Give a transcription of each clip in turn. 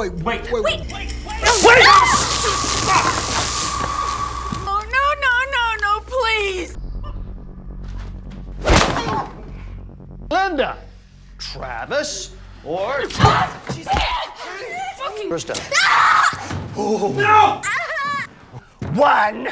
Oh, no, please! Linda! Travis? Or... First up. No! One!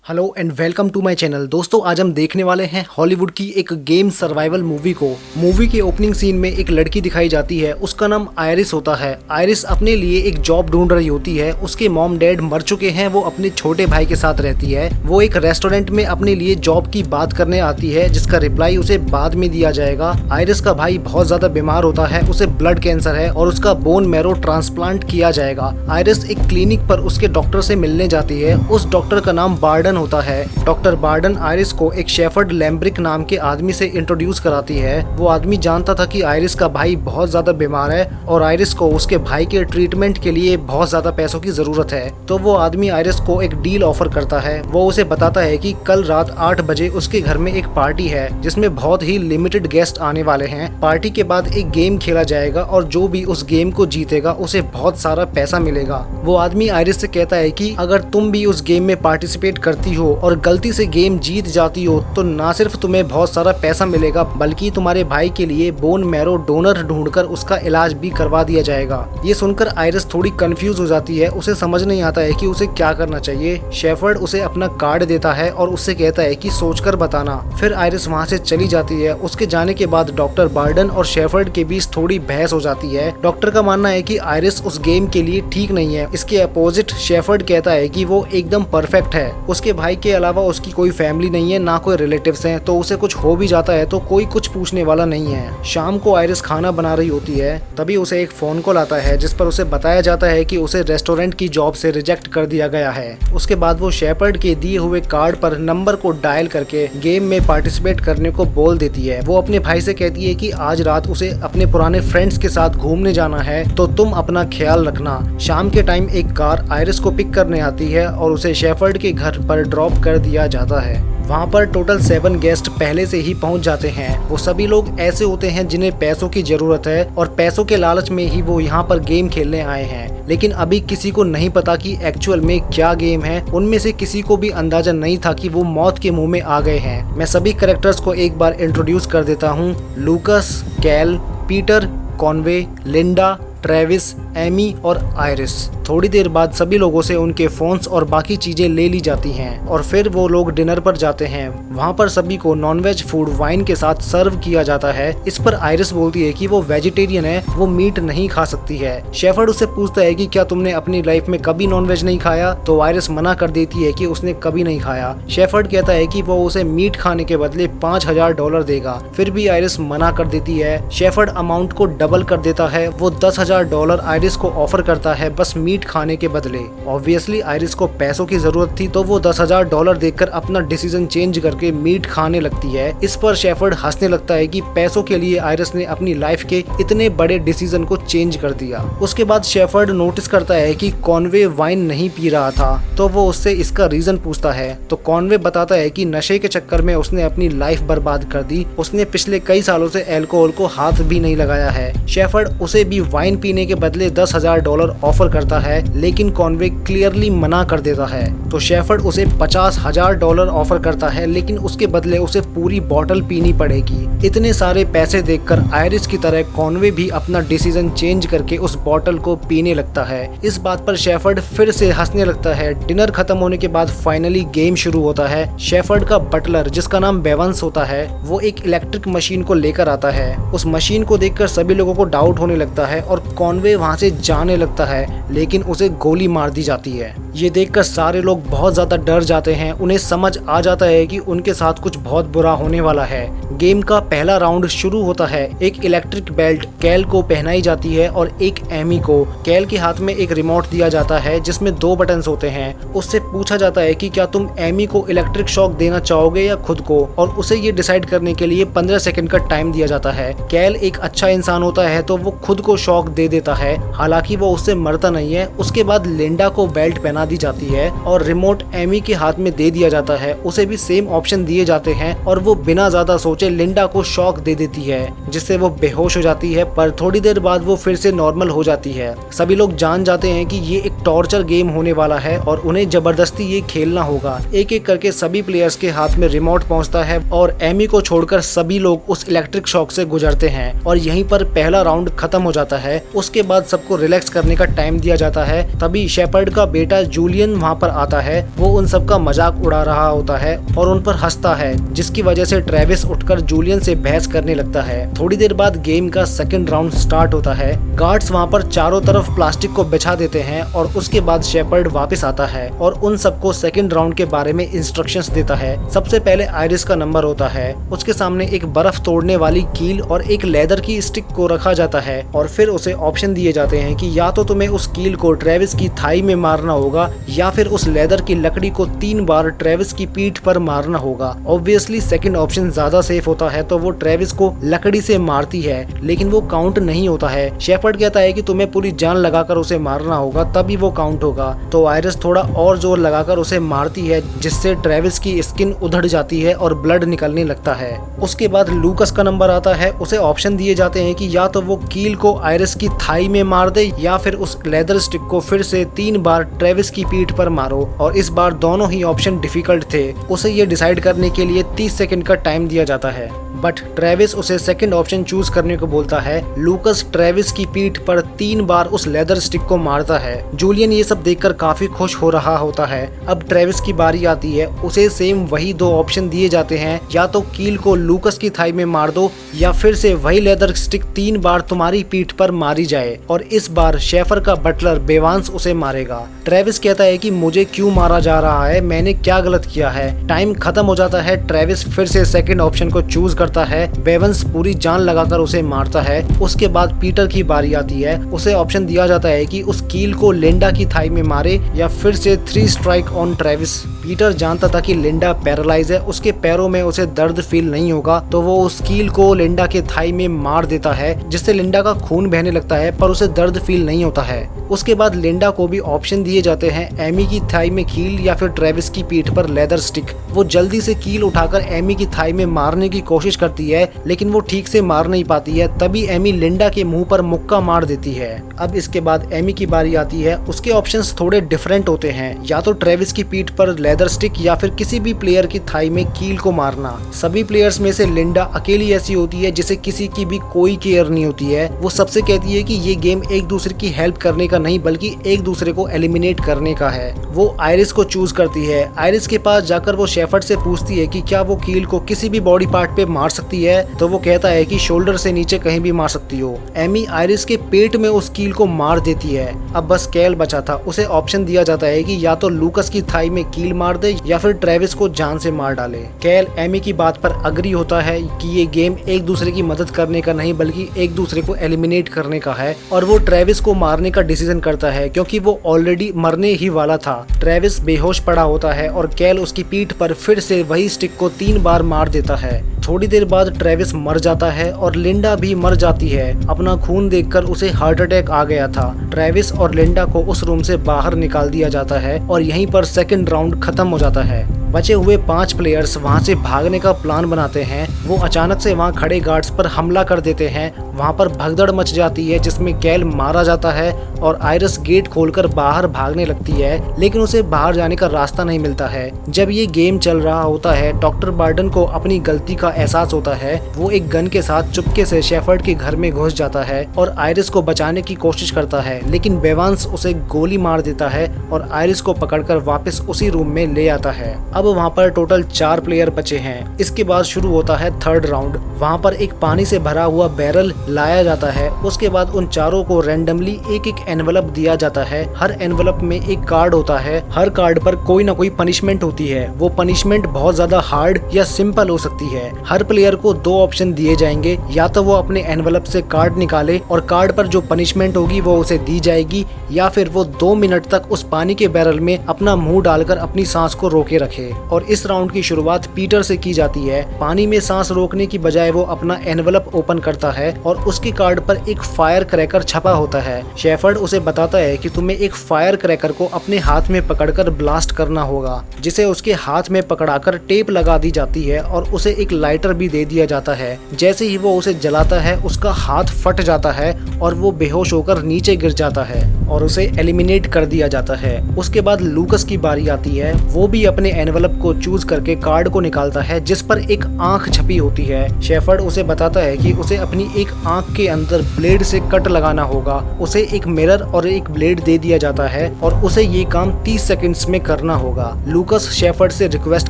Hello and welcome to my channel. दोस्तों आज हम देखने वाले हैं हॉलीवुड की एक गेम सर्वाइवल मूवी को। मूवी के ओपनिंग सीन में एक लड़की दिखाई जाती है, उसका नाम आयरिस होता है। आयरिस अपने लिए एक जॉब ढूंढ रही होती है। उसके मॉम डैड मर चुके हैं, वो अपने छोटे भाई के साथ रहती है। वो एक रेस्टोरेंट में अपने लिए जॉब की बात करने आती है, जिसका रिप्लाई उसे बाद में दिया जाएगा। आयरिस का भाई बहुत ज्यादा बीमार होता है, उसे ब्लड कैंसर है और उसका बोन मैरो ट्रांसप्लांट किया जाएगा। आयरिस एक क्लिनिक पर उसके डॉक्टर से मिलने जाती है। उस डॉक्टर का नाम बार्डन होता है। डॉक्टर बार्डन आयरिस को एक शेफर्ड लैम्ब्रिक नाम के आदमी से इंट्रोड्यूस कराती है। वो आदमी जानता था कि आयरिस का भाई बहुत ज्यादा बीमार है और आयरिस को उसके भाई के ट्रीटमेंट के लिए बहुत ज्यादा पैसों की जरूरत है। तो वो आदमी आयरिस को एक डील ऑफर करता है। वो उसे बताता है कि कल रात 8 बजे उसके घर में एक पार्टी है, जिसमें बहुत ही लिमिटेड गेस्ट आने वाले हैं। पार्टी के बाद एक गेम खेला जाएगा और जो भी उस गेम को जीतेगा उसे बहुत सारा पैसा मिलेगा। वो आदमी आयरिस से कहता है कि अगर तुम भी उस गेम में पार्टिसिपेट करती हो और गलती से गेम जीत जाती हो तो ना सिर्फ तुम्हें बहुत सारा पैसा मिलेगा, बल्कि तुम्हारे भाई के लिए बोन मैरो डोनर ढूंढकर उसका इलाज भी करवा दिया जाएगा। ये सुनकर आयरिस थोड़ी कंफ्यूज हो जाती है। उसे समझ नहीं आता है कि उसे क्या करना चाहिए। शेफर्ड उसे अपना कार्ड देता है और उससे कहता है कि सोचकर बताना। फिर आयरिस वहाँ से चली जाती है। उसके जाने के बाद डॉक्टर बार्डन और शेफर्ड के बीच थोड़ी बहस हो जाती है। डॉक्टर का मानना है कि आयरिस उस गेम के लिए ठीक नहीं है। इसके अपोजिट शेफर्ड कहता है कि वो एकदम परफेक्ट है। उसके भाई के अलावा उसकी कोई फैमिली नहीं है, ना कोई रिलेटिव्स हैं, तो उसे कुछ हो भी जाता है तो कोई कुछ पूछने वाला नहीं है। शाम को आयरिस खाना बना रही होती है, तभी उसे एक फोन कॉल आता है जिस पर उसे बताया जाता है कि उसे रेस्टोरेंट की जॉब से रिजेक्ट कर दिया गया है। उसके बाद वो शेफर्ड के दिए हुए कार्ड पर नंबर को डायल करके गेम में पार्टिसिपेट करने को बोल देती है। वो अपने भाई से कहती है कि आज रात उसे अपने पुराने फ्रेंड्स के साथ घूमने जाना है, तो तुम अपना ख्याल रखना। शाम के टाइम एक कार आयरिस को पिक करने आती है और उसे शेफर्ड के घर पर ड्रॉप कर दिया जाता है। वहाँ पर टोटल 7 गेस्ट पहले से ही पहुँच जाते हैं। वो सभी लोग ऐसे होते हैं जिन्हें पैसों की जरूरत है और पैसों के लालच में ही वो यहाँ पर गेम खेलने आए हैं। लेकिन अभी किसी को नहीं पता कि एक्चुअल में क्या गेम है। उनमें से किसी को भी अंदाजा नहीं था कि वो मौत के मुंह में आ गए हैं। मैं सभी कैरेक्टर्स को एक बार इंट्रोड्यूस कर देता हूँ। Lucas, Cal, Peter, Conway, Linda, Travis, Amy और आयरिस। थोड़ी देर बाद सभी लोगों से उनके फोन्स और बाकी चीजें ले ली जाती हैं और फिर वो लोग डिनर पर जाते हैं। वहाँ पर सभी को नॉनवेज फूड वाइन के साथ सर्व किया जाता है। इस पर आयरिस बोलती है कि वो वेजिटेरियन है, वो मीट नहीं खा सकती है। शेफर्ड उससे पूछता है कि क्या तुमने अपनी लाइफ में कभी नॉनवेज नहीं खाया, तो आयरिस मना कर देती है कि उसने कभी नहीं खाया। शेफर्ड कहता है कि वो उसे मीट खाने के बदले $5000 देगा, फिर भी आयरिस मना कर देती है। शेफर्ड अमाउंट को डबल कर देता है। वो $10,000 आयरिस को ऑफर करता है बस मीट खाने के बदले। ऑब्वियसली आयरिस को पैसों की जरूरत थी, तो वो $10,000 देकर अपना डिसीजन चेंज करके मीट खाने लगती है। इस पर शेफर्ड हंसने लगता है कि पैसों के लिए आयरिस ने अपनी लाइफ के इतने बड़े डिसीजन को चेंज कर दिया। उसके बाद शेफर्ड नोटिस करता है कि कॉनवे वाइन नहीं पी रहा था, तो वो उससे इसका रीजन पूछता है। तो कॉनवे बताता है कि नशे के चक्कर में उसने अपनी लाइफ बर्बाद कर दी। उसने पिछले कई सालों से अल्कोहल को हाथ भी नहीं लगाया है। शेफर्ड उसे भी वाइन पीने के बदले $10,000 ऑफर करता है, लेकिन कॉनवे क्लियरली मना कर देता है। तो शेफर्ड उसे $50,000 ऑफर करता है, लेकिन उसके बदले उसे पूरी बॉटल पीनी पड़ेगी। इतने सारे पैसे देखकर आयरिस की तरह कॉनवे भी अपना डिसीजन चेंज करके उस बॉटल को पीने लगता है। इस बात पर शेफर्ड फिर से हंसने लगता है। डिनर खत्म होने के बाद फाइनली गेम शुरू होता है। शेफर्ड का बटलर, जिसका नाम बेवंस होता है, वो एक इलेक्ट्रिक मशीन को लेकर आता है। उस मशीन को देखकर सभी लोगों को डाउट होने लगता है और कॉनवे वहाँ से जाने लगता है, लेकिन उसे गोली मार दी जाती है। ये देखकर सारे लोग बहुत ज्यादा डर जाते हैं। उन्हें समझ आ जाता है कि उनके साथ कुछ बहुत बुरा होने वाला है। गेम का पहला राउंड शुरू होता है। एक इलेक्ट्रिक बेल्ट कैल को पहनाई जाती है और एक एमी को। कैल के हाथ में एक रिमोट दिया जाता है जिसमें 2 बटन्स होते हैं। उससे पूछा जाता है कि क्या तुम एमी को इलेक्ट्रिक शॉक देना चाहोगे या खुद को, और उसे ये डिसाइड करने के लिए 15 सेकंड का टाइम दिया जाता है। कैल एक अच्छा इंसान होता है तो वो खुद को शॉक दे देता है। हालांकि वो उससे मरता नहीं है, है। उसके बाद लिंडा को बेल्ट पहना दी जाती है और रिमोट एमी के हाथ में दे दिया जाता है। उसे भी सेम ऑप्शन दिए जाते हैं और वो बिना ज्यादा सोचे लिंडा को शॉक दे देती है, जिससे वो बेहोश हो जाती है, पर थोड़ी देर बाद वो फिर से नॉर्मल हो जाती है। सभी लोग जान जाते हैं कि ये एक टॉर्चर गेम होने वाला है और उन्हें जबरदस्ती ये खेलना होगा। एक एक करके सभी प्लेयर्स के हाथ में रिमोट पहुंचता है और एमी को छोड़कर सभी लोग उस इलेक्ट्रिक शॉक से गुजरते हैं और यहीं पर पहला राउंड खत्म हो जाता है। उसके बाद सबको रिलैक्स करने का टाइम दिया जाता है। तभी शेपर्ड का बेटा जूलियन वहाँ पर आता है। वो उन सबका मजाक उड़ा रहा होता है और उन पर हंसता है, जिसकी वजह से ट्रेविस उठकर जूलियन से बहस करने लगता है। थोड़ी देर बाद गेम का सेकंड राउंड स्टार्ट होता है। गार्ड्स वहाँ पर चारों तरफ प्लास्टिक को बिछा देते हैं और उसके बाद शेपर्ड वापस आता है और उन सबको सेकंड राउंड के बारे में इंस्ट्रक्शंस देता है। सबसे पहले आयरिस का नंबर होता है। उसके सामने एक बर्फ तोड़ने वाली कील और एक लेदर की स्टिक को रखा जाता है और फिर उसे ऑप्शन दिए जाते हैं कि या तो तुम्हें उस कील को ट्रेविस की थाई में मारना होगा या फिर उस लेदर की लकड़ी को 3 बार ट्रेविस की पीठ पर मारना होगा। ऑब्वियसली सेकंड ऑप्शन ज्यादा सेफ होता है, तो वो ट्रेविस को लकड़ी से मारती है, लेकिन वो काउंट नहीं होता है। शेपर्ड कहता है कि तुम्हें पूरी जान लगाकर उसे मारना होगा, तभी वो काउंट होगा। तो आयरिस थोड़ा और जोर लगाकर उसे मारती है, जिससे ट्रेविस की स्किन उधड़ जाती है और ब्लड निकलने लगता है। उसके बाद लूकस का नंबर आता है। उसे ऑप्शन दिए जाते हैं कि या तो वो कील को आयरिस की थाई में मार दे या फिर उस लेदर स्टिक को फिर से 3 बार ट्रेविस की पीठ पर मारो, और इस बार दोनों ही ऑप्शन डिफिकल्ट थे। उसे ये डिसाइड करने के लिए 30 सेकंड का टाइम दिया जाता है, बट ट्रेविस उसे सेकंड ऑप्शन चूज करने को बोलता है। लूकस ट्रेविस की पीठ पर 3 बार उस लेदर स्टिक को मारता है। जूलियन ये सब देखकर काफी खुश हो रहा होता है। अब ट्रेविस की बारी आती है। उसे सेम वही 2 ऑप्शन दिए जाते हैं, या तो कील को लूकस की थाई में मार दो या फिर से वही लेदर स्टिक 3 बार तुम्हारी पीठ पर मारी जाए, और इस बार शेफर का बटलर बेवांस उसे मारेगा। ट्रेविस कहता है कि मुझे क्यों मारा जा रहा है, मैंने क्या गलत किया है। टाइम खत्म हो जाता है। ट्रेविस फिर से सेकंड ऑप्शन को चूज करता है। बेवंस पूरी जान लगाकर उसे मारता है। उसके बाद पीटर की बारी आती है। उसे ऑप्शन दिया जाता है कि उस कील को लिंडा की थाई में मारे या फिर से 3 स्ट्राइक ऑन ट्रेविस। पीटर जानता था कि लिंडा पैरालाइज है, उसके पैरों में उसे दर्द फील नहीं होगा, तो वो उस कील को लिंडा के थाई में मार देता है, जिससे लिंडा का खून बहने लगता है, पर उसे दर्द फील नहीं होता है। उसके बाद लिंडा को भी ऑप्शन दिए जाते हैं, एमी की थाई में कील या फिर ट्रेविस की पीठ पर लेदर स्टिक। वो जल्दी से कील उठाकर एमी की थाई में मारने की कोशिश करती है, लेकिन वो ठीक से मार नहीं पाती है। तभी एमी लिंडा के मुंह पर मुक्का मार देती है। अब इसके बाद एमी की बारी आती है। उसके ऑप्शंस थोड़े डिफरेंट होते हैं, या तो ट्रेविस की पीठ पर लेदर स्टिक या फिर किसी भी प्लेयर की थाई में कील को मारना। सभी प्लेयर्स में से लिंडा अकेली ऐसी होती है जिसे किसी की भी कोई केयर नहीं होती है। वो सबसे कहती है कि ये गेम एक दूसरे की हेल्प करने का नहीं, बल्कि एक दूसरे को एलिमिनेट करने का है। वो आयरिस को चूज करती है। आयरिस के पास जाकर वो शेफर्ड से पूछती है कि क्या वो कील को किसी भी बॉडी पार्ट पे मार सकती है, तो वो कहता है कि शोल्डर से नीचे कहीं भी मार सकती हो। एमी आयरिस के पेट में उस कील को मार देती है। अब बस कैल बचा था। उसे ऑप्शन दिया जाता है कि या तो लूकस की थाई में कील मार दे या फिर ट्रेविस को जान से मार डाले। कैल एमी की बात पर अग्री होता है कि ये गेम एक दूसरे की मदद करने का नहीं, बल्कि एक दूसरे को एलिमिनेट करने का है, और वो ट्रेविस को मारने का डिसीजन करता है, क्योंकि वो ऑलरेडी मरने ही वाला था। ट्रेविस बेहोश पड़ा होता है और कैल उसकी पीठ पर फिर से वही स्टिक को 3 बार मार देता है। थोड़ी देर बाद ट्रेविस मर जाता है और लिंडा भी मर जाती है। अपना खून देखकर उसे हार्ट अटैक आ गया था। ट्रेविस और लिंडा को उस रूम से बाहर निकाल दिया जाता है और यहीं पर सेकंड राउंड खत्म हो जाता है। बचे हुए 5 प्लेयर्स वहां से भागने का प्लान बनाते हैं। वो अचानक से वहां खड़े गार्ड्स पर हमला कर देते हैं। वहां पर भगदड़ मच जाती है, जिसमें कैल मारा जाता है और आयरिस गेट खोलकर बाहर भागने लगती है, लेकिन उसे बाहर जाने का रास्ता नहीं मिलता है। जब ये गेम चल रहा होता है, डॉक्टर बार्डन को अपनी गलती का एहसास होता है। वो एक गन के साथ चुपके से शेफर्ड के घर में घुस जाता है और आयरिस को बचाने की कोशिश करता है, लेकिन बेवांस उसे गोली मार देता है और आयरिस को पकड़कर वापस उसी रूम में ले आता है। अब वहाँ पर टोटल 4 प्लेयर बचे हैं। इसके बाद शुरू होता है थर्ड राउंड। वहाँ पर एक पानी से भरा हुआ बैरल लाया जाता है। उसके बाद उन चारों को रैंडमली एक एक एनवलप दिया जाता है। हर एनवलप में एक कार्ड होता है। हर कार्ड पर कोई ना कोई पनिशमेंट होती है। वो पनिशमेंट बहुत ज्यादा हार्ड या सिंपल हो सकती है। हर प्लेयर को 2 ऑप्शन दिए जाएंगे, या तो वो अपने एनवलप से कार्ड निकाले और कार्ड पर जो पनिशमेंट होगी वो उसे दी जाएगी, या फिर वो 2 मिनट तक उस पानी के बैरल में अपना मुंह डालकर अपनी सांस को रोके रखे। से। और इस राउंड की शुरुआत पीटर से की जाती है। पानी में सांस रोकने की बजाय वो अपना एनवलप ओपन करता है और उसके कार्ड पर एक फायर क्रैकर छपा होता है। शेफर्ड उसे बताता है कि तुम्हें एक फायर क्रैकर को अपने हाथ में पकड़कर ब्लास्ट करना होगा, जिसे उसके हाथ में पकड़ाकर टेप लगा दी जाती है और उसे एक लाइटर भी दे दिया जाता है। जैसे ही वो उसे जलाता है उसका हाथ फट जाता है और वो बेहोश होकर नीचे गिर जाता है और उसे एलिमिनेट कर दिया जाता है। उसके बाद लूकस की बारी आती है। वो भी अपने एनवलप को चूज करके कार्ड को निकालता है जिस पर एक आंख छपी होती है। शेफर्ड उसे बताता है कि उसे अपनी एक आंख के अंदर ब्लेड से कट लगाना होगा। उसे एक मिरर और एक ब्लेड दे दिया जाता है और उसे ये काम 30 सेकंड्स में करना होगा। लूकस शेफर्ड से रिक्वेस्ट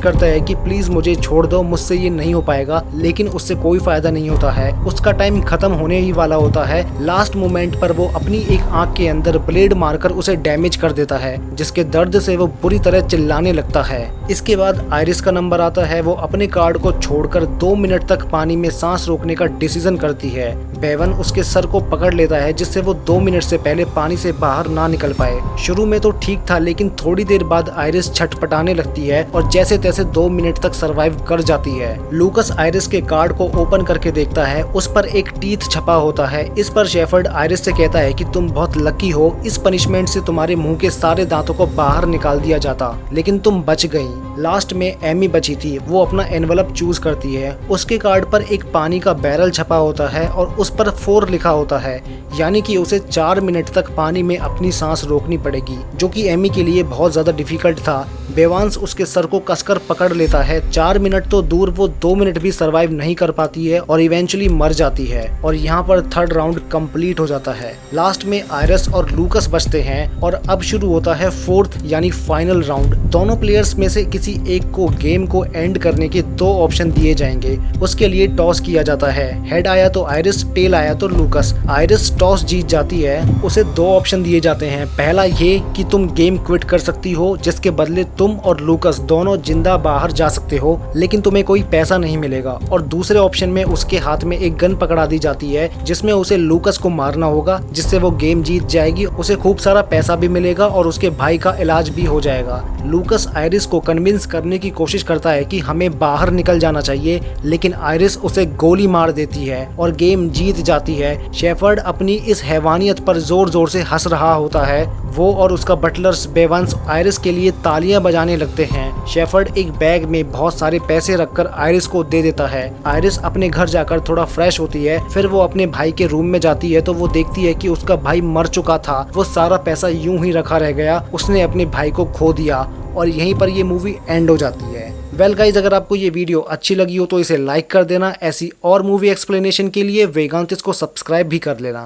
करता है कि प्लीज मुझे छोड़ दो, मुझसे ये नहीं हो पाएगा, लेकिन उससे कोई फायदा नहीं होता है। उसका टाइम खत्म होने ही वाला होता है। लास्ट मोमेंट पर वो अपनी एक आंख के अंदर ब्लेड मारकर उसे डैमेज कर देता है, जिसके दर्द से वो बुरी तरह चिल्लाने लगता है। इसके बाद आयरिस का नंबर आता है। वो अपने कार्ड को छोड़कर 2 मिनट तक पानी में सांस रोकने का डिसीजन करती है। बेवन उसके सर को पकड़ लेता है जिससे वो 2 मिनट से पहले पानी से बाहर ना निकल पाए। शुरू में तो ठीक था, लेकिन थोड़ी देर बाद आयरिस छटपटाने लगती है और जैसे तैसे 2 मिनट तक सरवाइव कर जाती है। लूकस आयरिस के कार्ड को ओपन करके देखता है। उस पर एक टीथ छपा होता है। इस पर शेफर्ड आयरिस से कहता है कि तुम बहुत लकी हो, इस पनिशमेंट से तुम्हारे मुंह के सारे दांतों को बाहर निकाल दिया जाता, लेकिन तुम बच गई। लास्ट में एमी बची थी। वो अपना एनवलप चूज करती है। उसके कार्ड पर एक पानी का बैरल छपा होता है और उस पर 4 लिखा होता है, यानी कि उसे 4 मिनट तक पानी में अपनी सांस रोकनी पड़ेगी, जो कि एमी के लिए बहुत ज्यादा डिफिकल्ट था। बेवांस उसके सर को कसकर पकड़ लेता है। 4 मिनट तो दूर, वो 2 मिनट भी सरवाइव नहीं कर पाती है और इवेंचुअली मर जाती है। और यहाँ पर थर्ड राउंड कंप्लीट हो जाता है। लास्ट में आयरिस और लूकस बचते हैं और अब शुरू होता है 4th यानी फाइनल राउंड। दोनों प्लेयर्स में से किसी एक को गेम को एंड करने के 2 ऑप्शन दिए जाएंगे। उसके लिए टॉस किया जाता है। हेड आया तो आयरिस, टेल आया तो लूकस। आयरिस टॉस जीत जाती है। उसे 2 ऑप्शन दिए जाते हैं। पहला ये कि तुम गेम क्विट कर सकती हो, जिसके बदले तुम और लूकस दोनों जिंदा बाहर जा सकते हो, लेकिन तुम्हें कोई पैसा नहीं मिलेगा। और दूसरे ऑप्शन में उसके हाथ में एक गन पकड़ा दी जाती है, जिसमें उसे लूकस को मारना होगा, जिससे वो गेम जीत जाएगी। उसे खूब सारा पैसा भी मिलेगा और उसके भाई का इलाज भी हो जाएगा। लूकस आयरिस को कन्विंस करने की कोशिश करता है कि हमें बाहर निकल जाना चाहिए, लेकिन आयरिस उसे गोली मार देती है और गेम जीत जाती है। शेफर्ड अपनी इस हैवानियत पर जोर जोर से हंस रहा होता है। वो और उसका बटलर्स बेवंस आयरिस के लिए तालियां बजाने लगते हैं। शेफर्ड एक बैग में बहुत सारे पैसे रखकर आयरिस को दे देता है। आयरिस अपने घर जाकर थोड़ा फ्रेश होती है। फिर वो अपने भाई के रूम में जाती है तो वो देखती है कि उसका भाई मर चुका था। वो सारा पैसा यूं ही रखा रह गया। उसने अपने भाई को खो दिया और यहीं पर ये मूवी एंड हो जाती है। वेल गाइज, अगर आपको ये वीडियो अच्छी लगी हो तो इसे लाइक कर देना। ऐसी और मूवी एक्सप्लेनेशन के लिए वेगांतिस को सब्सक्राइब भी कर लेना।